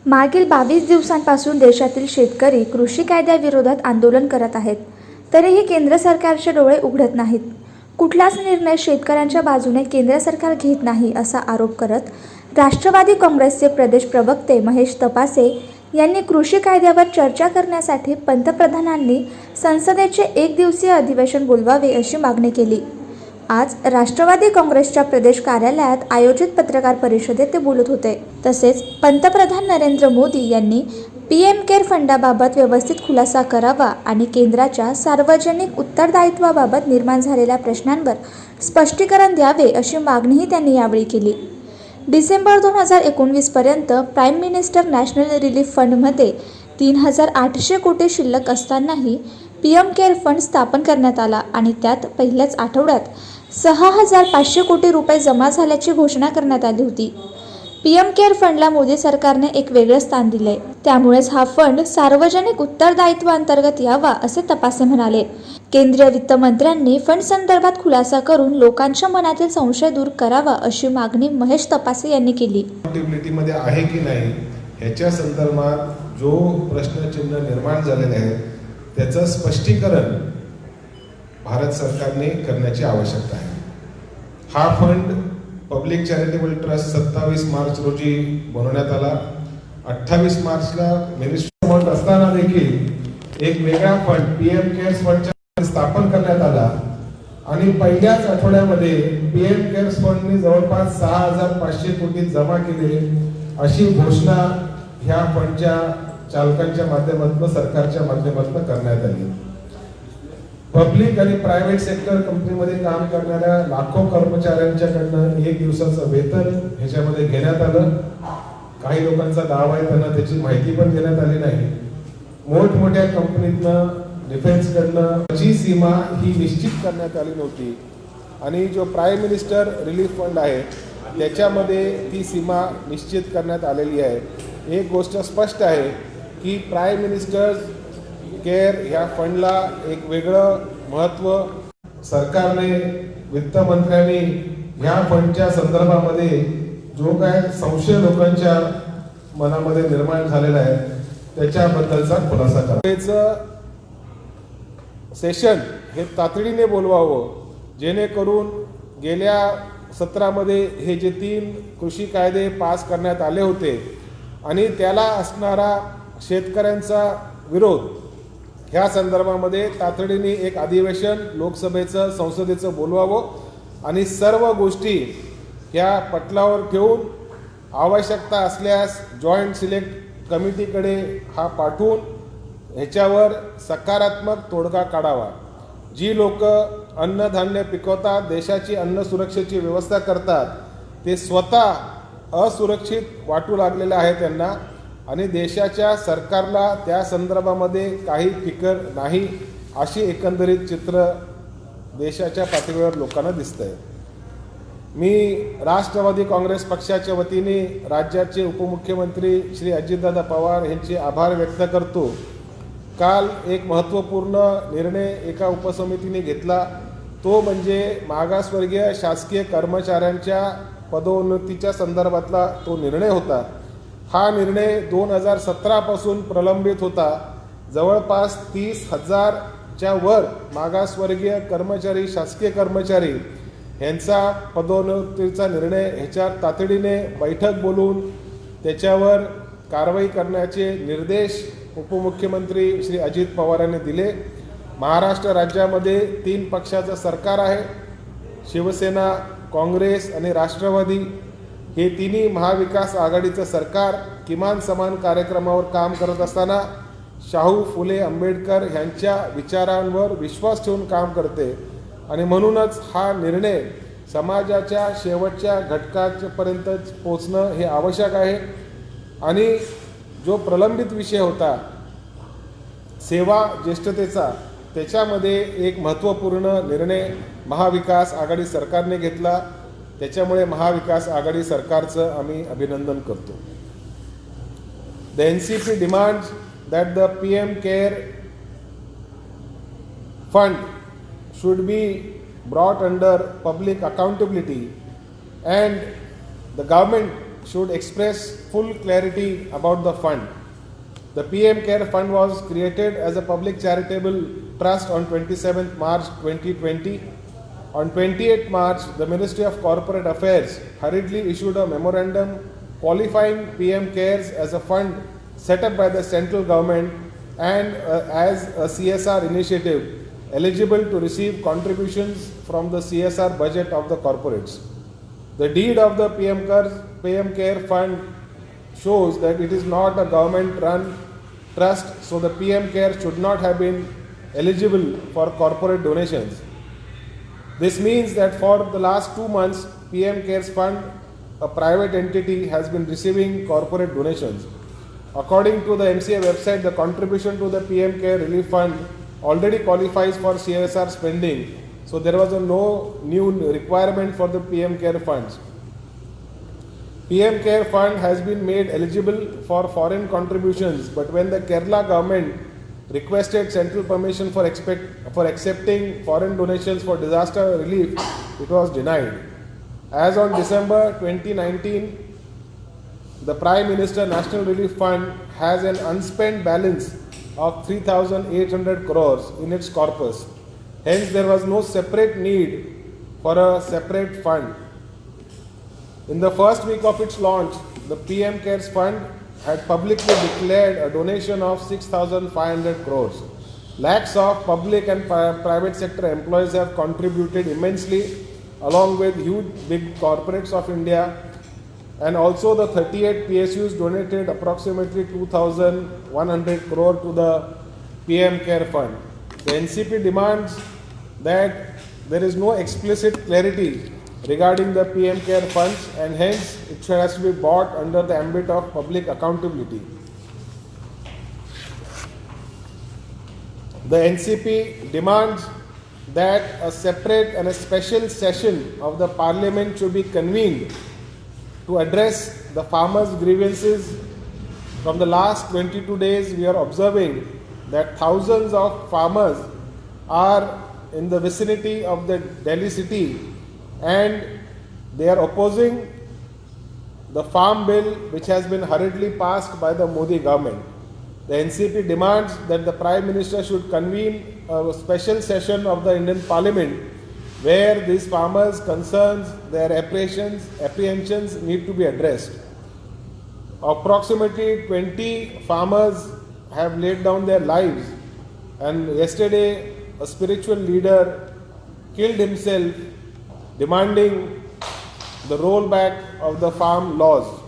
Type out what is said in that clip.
मागील 22 दिवसांपासून देशातील शेतकरी कृषी कायद्याविरोधात आंदोलन करत आहेत. तरीही केंद्र सरकारचे डोळे उघडत नाहीत. कुठलाच निर्णय शेतकऱ्यांच्या बाजूने केंद्र सरकार घेत नाही असा आरोप करत राष्ट्रवादी काँग्रेसचे प्रदेश प्रवक्ते महेश तपासे यांनी कृषी कायद्यावर चर्चा करण्यासाठी पंतप्रधानांनी संसदेचे एकदिवसीय अधिवेशन बोलवावे अशी मागणी केली. आज राष्ट्रवादी काँग्रेसच्या प्रदेश कार्यालयात आयोजित पत्रकार परिषदेत ते बोलत होते. तसेच पंतप्रधान नरेंद्र मोदी यांनी पीएम केअर फंडाबाबत व्यवस्थित खुलासा करावा आणि केंद्राच्या सार्वजनिक उत्तरदायित्वाबाबत निर्माण झालेल्या प्रश्नांवर स्पष्टीकरण द्यावे अशी मागणीही त्यांनी यावेळी केली. डिसेंबर 2019 पर्यंत प्राईम मिनिस्टर नॅशनल रिलीफ फंडमध्ये 3,800 कोटी शिल्लक असतानाही पीएम केअर फंड स्थापन करण्यात आला आणि त्यात पहिल्याच आठवड्यात 6,500 कोटी रुपये जमा झाल्याची घोषणा करण्यात आली होती. पीएम केअर फंडला मोदी सरकारने एक वेगळे स्थान दिले. त्यामुळेच हा फंड सार्वजनिक उत्तरदायित्वाअंतर्गत यावा असे तपासे म्हणाले. केंद्रीय वित्तमंत्र्यांनी फंड संदर्भात खुलासा करून लोकांच्या मनातील संशय दूर करावा अशी मागणी महेश तपासे यांनी केली. मध्ये आहे की नाही ह्याच्या संदर्भात जो प्रश्नचिन्ह निर्माण झालेले आहे त्याचं स्पष्टीकरण भारत सरकारने करण्याची आवश्यकता आहे. हा fund public charitable trust 27 March रोजी बनवण्यात आला. 28 मार्चला मिनिस्टर फंड असताना देखील एक वेगळा फंड पीएम केअर्स फंडच्या स्थापन करण्यात आला आणि पहिल्याच आठवड्यामध्ये पीएम केअर्स फंडने जवळपास 6,500 कोटी जमा केले अशी घोषणा ह्या फंडच्या चालकांच्या माध्यमातून सरकारच्या माध्यमातून करण्यात आली. पब्लिक आणि प्रायव्हेट सेक्टर कंपनीमध्ये काम करणाऱ्या लाखो कर्मचाऱ्यांच्याकडनं एक दिवसाचं वेतन ह्याच्यामध्ये घेण्यात आलं. काही लोकांचा दावा आहे त्यांना त्याची माहिती पण देण्यात आली नाही. मोठमोठ्या कंपनीतनं डिफेन्सकडनं जी सीमा ही निश्चित करण्यात आली नव्हती आणि जो प्राईम मिनिस्टर रिलीफ फंड आहे त्याच्यामध्ये ती सीमा निश्चित करण्यात आलेली आहे. एक गोष्ट स्पष्ट आहे की प्राईम मिनिस्टर केअर ह्या फंडला एक वेगळं महत्त्व सरकारने वित्तमंत्र्यांनी ह्या फंडच्या संदर्भामध्ये जो काय संशय लोकांच्या मनामध्ये निर्माण झालेला आहे त्याच्याबद्दलचा खुलासा करायचं सेशन हे तातडीने बोलवावं जेणेकरून गेल्या सत्रामध्ये हे जे 3 कृषी कायदे पास करण्यात आले होते आणि त्याला असणारा शेतकऱ्यांचा विरोध ह्या संदर्भामध्ये तातडीने एक अधिवेशन लोकसभेचं संसदेचं बोलवावं आणि सर्व गोष्टी ह्या पटलावर ठेवून आवश्यकता असल्यास जॉईंट सिलेक्ट कमिटीकडे हा पाठवून ह्याच्यावर सकारात्मक तोडगा काढावा. जी लोक अन्नधान्य पिकवतात, देशाची अन्न सुरक्षेची व्यवस्था करतात, ते स्वतः असुरक्षित वाटू लागलेले आहे त्यांना आणि देशाच्या सरकारला त्या संदर्भामध्ये काही फिकर नाही अशी एकंदरीत चित्र देशाच्या पातळीवर लोकांना दिसतंय. मी राष्ट्रवादी काँग्रेस पक्षाच्या वतीने राज्याचे उपमुख्यमंत्री श्री अजितदादा पवार यांचे आभार व्यक्त करतो. काल एक महत्त्वपूर्ण निर्णय एका उपसमितीने घेतला तो म्हणजे मागासवर्गीय शासकीय कर्मचाऱ्यांच्या पदोन्नतीच्या संदर्भातला तो निर्णय होता. हा निर्णय 2017 पासून प्रलंबित होता. जवळपास 30,000च्या वर मागासवर्गीय कर्मचारी शासकीय कर्मचारी यांचा पदोन्नतीचा निर्णय ह्याच्यात तातडीने बैठक बोलून त्याच्यावर कारवाई करण्याचे निर्देश उपमुख्यमंत्री श्री अजित पवार यांनी दिले. महाराष्ट्र राज्यामध्ये 3 पक्षाचं सरकार आहे. शिवसेना, काँग्रेस आणि राष्ट्रवादी हे तिन्ही महाविकास आघाडीचं सरकार किमान समान कार्यक्रमावर काम करत असताना शाहू फुले आंबेडकर यांच्या विचारांवर विश्वास ठेवून काम करते आणि म्हणूनच हा निर्णय समाजाच्या शेवटच्या घटकापर्यंत पोचणं हे आवश्यक आहे. आणि जो प्रलंबित विषय होता सेवा ज्येष्ठतेचा त्याच्यामध्ये एक महत्त्वपूर्ण निर्णय महाविकास आघाडी सरकारने घेतला. त्याच्यामुळे महाविकास आघाडी सरकारचं आम्ही अभिनंदन करतो. The NCP demands that the PM care fund should be brought under public accountability and the government should express full clarity about the fund. The PM CARE Fund was created as a public charitable trust on 27th March 2020. On 28th March, the Ministry of Corporate Affairs hurriedly issued a memorandum qualifying PM CARES as a fund set up by the central government and as a CSR initiative eligible to receive contributions from the CSR budget of the corporates. The deed of the PM CARE Fund shows that it is not a government-run trust, so the PM CARE should not have been eligible for corporate donations. This means that for the last 2 months, PM CARES Fund, a private entity, has been receiving corporate donations. According to the MCA website, the contribution to the PM CARE Relief Fund already qualifies for CSR spending, so there was no new requirement for the PM CARE funds. PM CARE Fund has been made eligible for foreign contributions, but when the Kerala government requested central permission for accepting foreign donations for disaster relief, it was denied. As on December 2019, the Prime Minister National Relief Fund has an unspent balance of 3,800 crores in its corpus. Hence, there was no separate need for a separate fund. In the first week of its launch, the PM CARES Fund had publicly declared a donation of 6,500 crores. Lakhs of public and private sector employees have contributed immensely, along with huge big corporates of India, and also the 38 PSUs donated approximately 2,100 crore to the PM CARE Fund. The NCP demands that there is no explicit clarity regarding the PM CARE funds, and hence it has to be brought under the ambit of public accountability. The NCP demands that a separate and a special session of the Parliament should be convened to address the farmers' grievances. From the last 22 days, we are observing that thousands of farmers are in the vicinity of the Delhi city and they are opposing the farm bill which has been hurriedly passed by the Modi government. The NCP demands that the Prime Minister should convene a special session of the Indian Parliament where these farmers' concerns, their apprehensions need to be addressed. Approximately 20 farmers have laid down their lives, and yesterday a spiritual leader killed himself demanding the rollback of the farm laws.